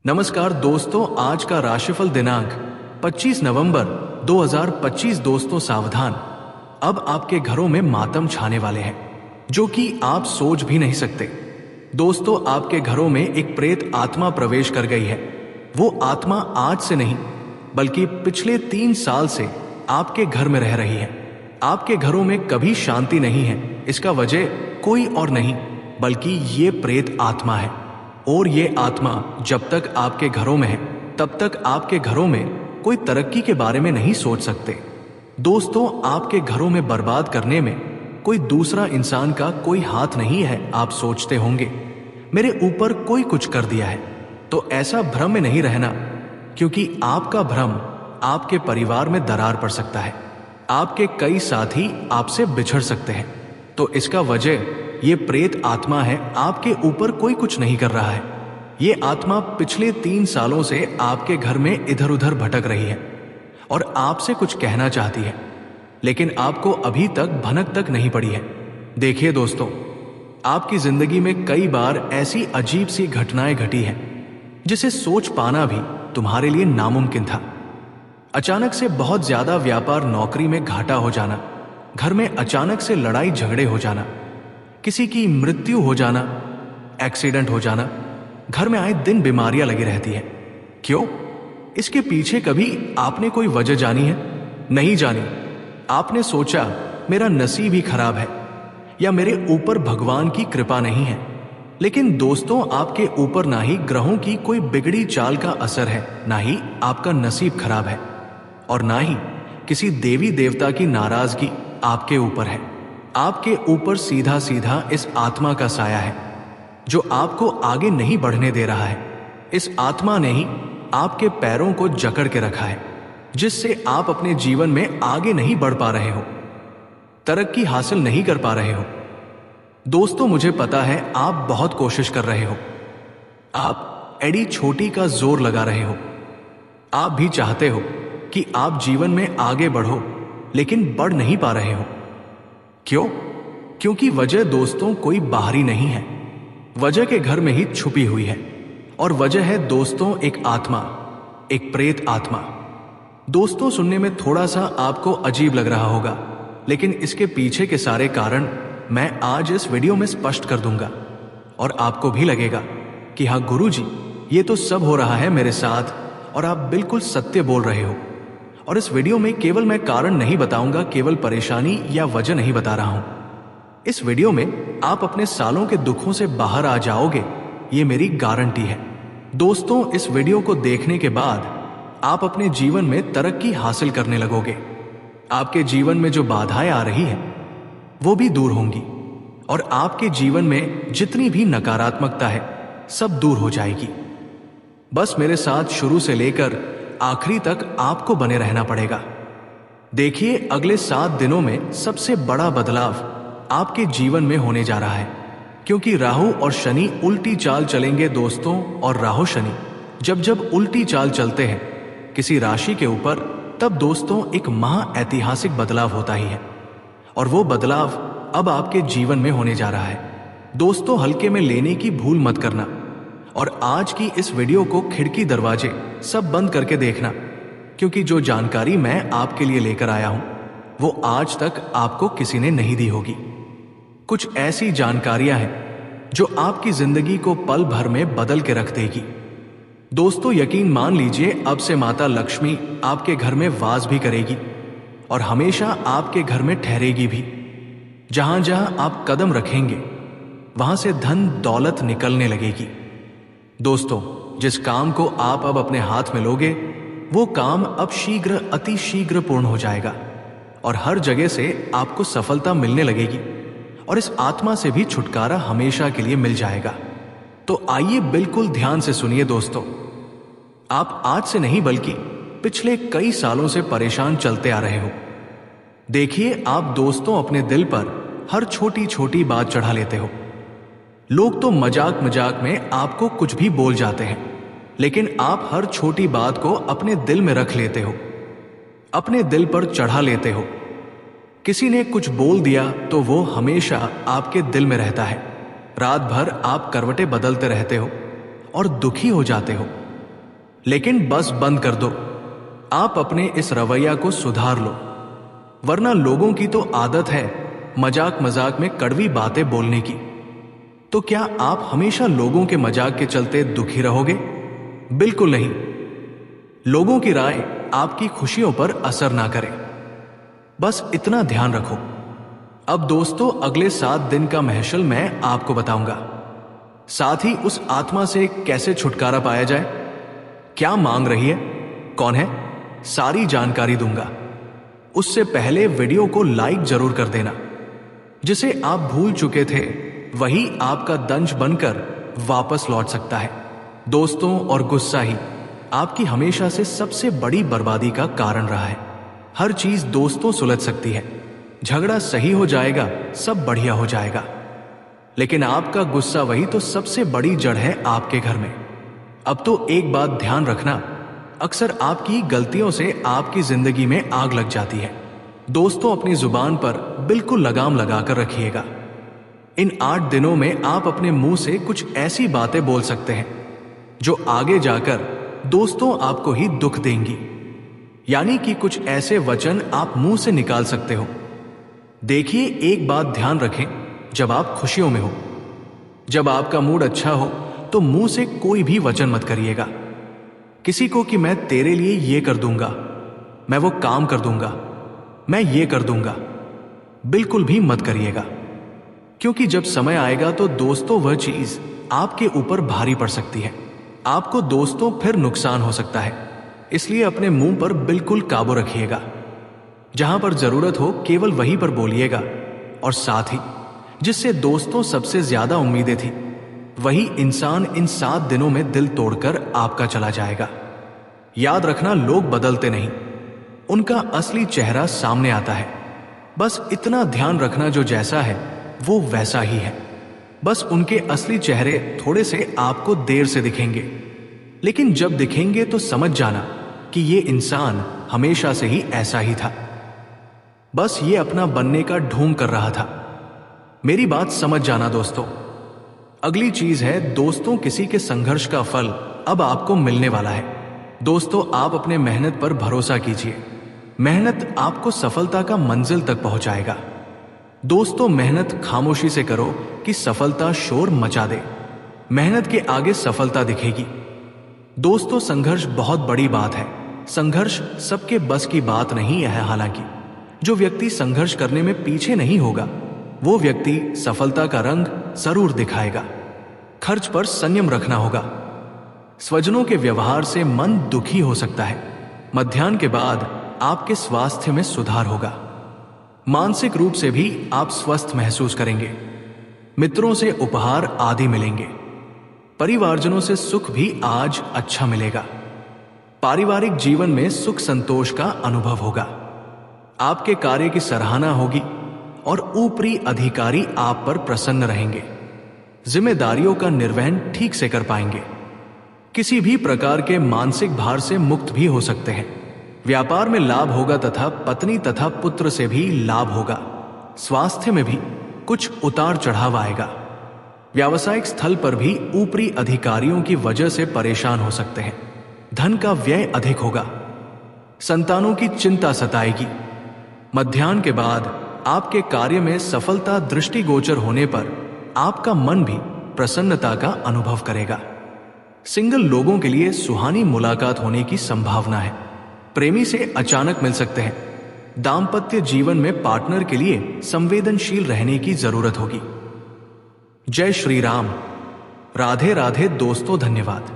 नमस्कार दोस्तों, आज का राशिफल दिनांक 25 नवंबर 2025। दोस्तों सावधान, अब आपके घरों में मातम छाने वाले हैं जो कि आप सोच भी नहीं सकते। दोस्तों, आपके घरों में एक प्रेत आत्मा प्रवेश कर गई है। वो आत्मा आज से नहीं बल्कि पिछले 3 साल से आपके घर में रह रही है। आपके घरों में कभी शांति नहीं है। इसका वजह कोई और नहीं बल्कि ये प्रेत आत्मा है। और ये आत्मा जब तक आपके घरों में है तब तक आपके घरों में कोई तरक्की के बारे में नहीं सोच सकते। दोस्तों, आपके घरों में बर्बाद करने में कोई दूसरा इंसान का कोई हाथ नहीं है। आप सोचते होंगे मेरे ऊपर कोई कुछ कर दिया है, तो ऐसा भ्रम में नहीं रहना, क्योंकि आपका भ्रम आपके परिवार में दरार पड़ सकता है। आपके कई साथी आपसे बिछड़ सकते हैं। तो इसका वजह ये प्रेत आत्मा है। आपके ऊपर कोई कुछ नहीं कर रहा है। ये आत्मा पिछले 3 सालों से आपके घर में इधर उधर भटक रही है और आपसे कुछ कहना चाहती है, लेकिन आपको अभी तक भनक तक नहीं पड़ी है। देखिए दोस्तों, आपकी जिंदगी में कई बार ऐसी अजीब सी घटनाएं घटी हैं जिसे सोच पाना भी तुम्हारे लिए नामुमकिन था। अचानक से बहुत ज्यादा व्यापार, नौकरी में घाटा हो जाना, घर में अचानक से लड़ाई झगड़े हो जाना, किसी की मृत्यु हो जाना, एक्सीडेंट हो जाना, घर में आए दिन बीमारियां लगी रहती हैं। क्यों? इसके पीछे कभी आपने कोई वजह जानी है? नहीं जानी। आपने सोचा मेरा नसीब ही खराब है या मेरे ऊपर भगवान की कृपा नहीं है। लेकिन दोस्तों, आपके ऊपर ना ही ग्रहों की कोई बिगड़ी चाल का असर है, ना ही आपका नसीब खराब है, और ना ही किसी देवी देवता की नाराजगी आपके ऊपर है। आपके ऊपर सीधा सीधा इस आत्मा का साया है जो आपको आगे नहीं बढ़ने दे रहा है। इस आत्मा ने ही आपके पैरों को जकड़ के रखा है, जिससे आप अपने जीवन में आगे नहीं बढ़ पा रहे हो, तरक्की हासिल नहीं कर पा रहे हो। दोस्तों, मुझे पता है आप बहुत कोशिश कर रहे हो। आप एड़ी छोटी का जोर लगा रहे हो। आप भी चाहते हो कि आप जीवन में आगे बढ़ो, लेकिन बढ़ नहीं पा रहे हो। क्यों? क्योंकि वजह दोस्तों कोई बाहरी नहीं है, वजह के घर में ही छुपी हुई है। और वजह है दोस्तों एक आत्मा, एक प्रेत आत्मा। दोस्तों, सुनने में थोड़ा सा आपको अजीब लग रहा होगा, लेकिन इसके पीछे के सारे कारण मैं आज इस वीडियो में स्पष्ट कर दूंगा। और आपको भी लगेगा कि हाँ गुरुजी, ये तो सब हो रहा है मेरे साथ और आप बिल्कुल सत्य बोल रहे हो। और इस वीडियो में केवल मैं कारण नहीं बताऊंगा, केवल परेशानी या वजह नहीं बता रहा हूं। इस वीडियो में आप अपने सालों के दुखों से बाहर आ जाओगे, ये मेरी गारंटी है। दोस्तों, इस वीडियो को देखने के बाद आप अपने जीवन में तरक्की हासिल करने लगोगे। आपके जीवन में जो बाधाएं आ रही है वो भी दूर होंगी और आपके जीवन में जितनी भी नकारात्मकता है सब दूर हो जाएगी। बस मेरे साथ शुरू से लेकर आखिरी तक आपको बने रहना पड़ेगा। देखिए, अगले 7 दिनों में सबसे बड़ा बदलाव आपके जीवन में होने जा रहा है, क्योंकि राहु और शनि उल्टी चाल चलेंगे दोस्तों। और राहु शनि जब जब उल्टी चाल चलते हैं किसी राशि के ऊपर, तब दोस्तों एक महाऐतिहासिक बदलाव होता ही है। और वो बदलाव अब आपके जीवन में होने जा रहा है। दोस्तों, हल्के में लेने की भूल मत करना और आज की इस वीडियो को खिड़की दरवाजे सब बंद करके देखना, क्योंकि जो जानकारी मैं आपके लिए लेकर आया हूं वो आज तक आपको किसी ने नहीं दी होगी। कुछ ऐसी जानकारियां हैं जो आपकी जिंदगी को पल भर में बदल के रख देगी। दोस्तों, यकीन मान लीजिए, अब से माता लक्ष्मी आपके घर में वास भी करेगी और हमेशा आपके घर में ठहरेगी भी। जहां जहां आप कदम रखेंगे वहां से धन दौलत निकलने लगेगी। दोस्तों, जिस काम को आप अब अपने हाथ में लोगे वो काम अब शीघ्र, अति शीघ्र पूर्ण हो जाएगा और हर जगह से आपको सफलता मिलने लगेगी और इस आत्मा से भी छुटकारा हमेशा के लिए मिल जाएगा। तो आइए बिल्कुल ध्यान से सुनिए दोस्तों। आप आज से नहीं बल्कि पिछले कई सालों से परेशान चलते आ रहे हो। देखिए, आप दोस्तों अपने दिल पर हर छोटी छोटी बात चढ़ा लेते हो। लोग तो मजाक मजाक में आपको कुछ भी बोल जाते हैं, लेकिन आप हर छोटी बात को अपने दिल में रख लेते हो, अपने दिल पर चढ़ा लेते हो। किसी ने कुछ बोल दिया तो वो हमेशा आपके दिल में रहता है। रात भर आप करवटें बदलते रहते हो और दुखी हो जाते हो। लेकिन बस बंद कर दो। आप अपने इस रवैया को सुधार लो, वरना लोगों की तो आदत है मजाक मजाक में कड़वी बातें बोलने की। तो क्या आप हमेशा लोगों के मजाक के चलते दुखी रहोगे? बिल्कुल नहीं। लोगों की राय आपकी खुशियों पर असर ना करे, बस इतना ध्यान रखो। अब दोस्तों, अगले 7 दिन का महशल मैं आपको बताऊंगा। साथ ही उस आत्मा से कैसे छुटकारा पाया जाए, क्या मांग रही है, कौन है, सारी जानकारी दूंगा। उससे पहले वीडियो को लाइक जरूर कर देना। जिसे आप भूल चुके थे वही आपका दंश बनकर वापस लौट सकता है। दोस्तों, और गुस्सा ही आपकी हमेशा से सबसे बड़ी बर्बादी का कारण रहा है। हर चीज दोस्तों सुलझ सकती है, झगड़ा सही हो जाएगा, सब बढ़िया हो जाएगा, लेकिन आपका गुस्सा वही तो सबसे बड़ी जड़ है आपके घर में। अब तो एक बात ध्यान रखना, अक्सर आपकी गलतियों से आपकी जिंदगी में आग लग जाती है। दोस्तों, अपनी जुबान पर बिल्कुल लगाम लगाकर रखिएगा। इन 8 दिनों में आप अपने मुंह से कुछ ऐसी बातें बोल सकते हैं जो आगे जाकर दोस्तों आपको ही दुख देंगी। यानी कि कुछ ऐसे वचन आप मुंह से निकाल सकते हो। देखिए, एक बात ध्यान रखें, जब आप खुशियों में हो, जब आपका मूड अच्छा हो, तो मुंह से कोई भी वचन मत करिएगा। किसी को कि मैं तेरे लिए ये कर दूंगा, मैं वो काम कर दूंगा, मैं ये कर दूंगा, बिल्कुल भी मत करिएगा। क्योंकि जब समय आएगा तो दोस्तों वह चीज आपके ऊपर भारी पड़ सकती है। आपको दोस्तों फिर नुकसान हो सकता है। इसलिए अपने मुंह पर बिल्कुल काबू रखिएगा। जहां पर जरूरत हो केवल वहीं पर बोलिएगा। और साथ ही जिससे दोस्तों सबसे ज्यादा उम्मीदें थी, वही इंसान इन 7 दिनों में दिल तोड़कर आपका चला जाएगा। याद रखना, लोग बदलते नहीं, उनका असली चेहरा सामने आता है। बस इतना ध्यान रखना, जो जैसा है वो वैसा ही है। बस उनके असली चेहरे थोड़े से आपको देर से दिखेंगे, लेकिन जब दिखेंगे तो समझ जाना कि ये इंसान हमेशा से ही ऐसा ही था। बस ये अपना बनने का ढोंग कर रहा था। मेरी बात समझ जाना दोस्तों। अगली चीज है दोस्तों, किसी के संघर्ष का फल अब आपको मिलने वाला है। दोस्तों, आप अपने मेहनत पर भरोसा कीजिए। मेहनत आपको सफलता का मंजिल तक पहुंचाएगा। दोस्तों, मेहनत खामोशी से करो कि सफलता शोर मचा दे। मेहनत के आगे सफलता दिखेगी। दोस्तों, संघर्ष बहुत बड़ी बात है। संघर्ष सबके बस की बात नहीं है। हालांकि जो व्यक्ति संघर्ष करने में पीछे नहीं होगा, वो व्यक्ति सफलता का रंग जरूर दिखाएगा। खर्च पर संयम रखना होगा। स्वजनों के व्यवहार से मन दुखी हो सकता है। मध्याह्न के बाद आपके स्वास्थ्य में सुधार होगा। मानसिक रूप से भी आप स्वस्थ महसूस करेंगे। मित्रों से उपहार आदि मिलेंगे। परिवारजनों से सुख भी आज अच्छा मिलेगा। पारिवारिक जीवन में सुख संतोष का अनुभव होगा। आपके कार्य की सराहना होगी और ऊपरी अधिकारी आप पर प्रसन्न रहेंगे। जिम्मेदारियों का निर्वहन ठीक से कर पाएंगे। किसी भी प्रकार के मानसिक भार से मुक्त भी हो सकते हैं। व्यापार में लाभ होगा तथा पत्नी तथा पुत्र से भी लाभ होगा। स्वास्थ्य में भी कुछ उतार चढ़ाव आएगा। व्यावसायिक स्थल पर भी ऊपरी अधिकारियों की वजह से परेशान हो सकते हैं। धन का व्यय अधिक होगा। संतानों की चिंता सताएगी। मध्याह्न के बाद आपके कार्य में सफलता दृष्टिगोचर होने पर आपका मन भी प्रसन्नता का अनुभव करेगा। सिंगल लोगों के लिए सुहानी मुलाकात होने की संभावना है। प्रेमी से अचानक मिल सकते हैं। दाम्पत्य जीवन में पार्टनर के लिए संवेदनशील रहने की जरूरत होगी। जय श्री राम। राधे राधे दोस्तों, धन्यवाद।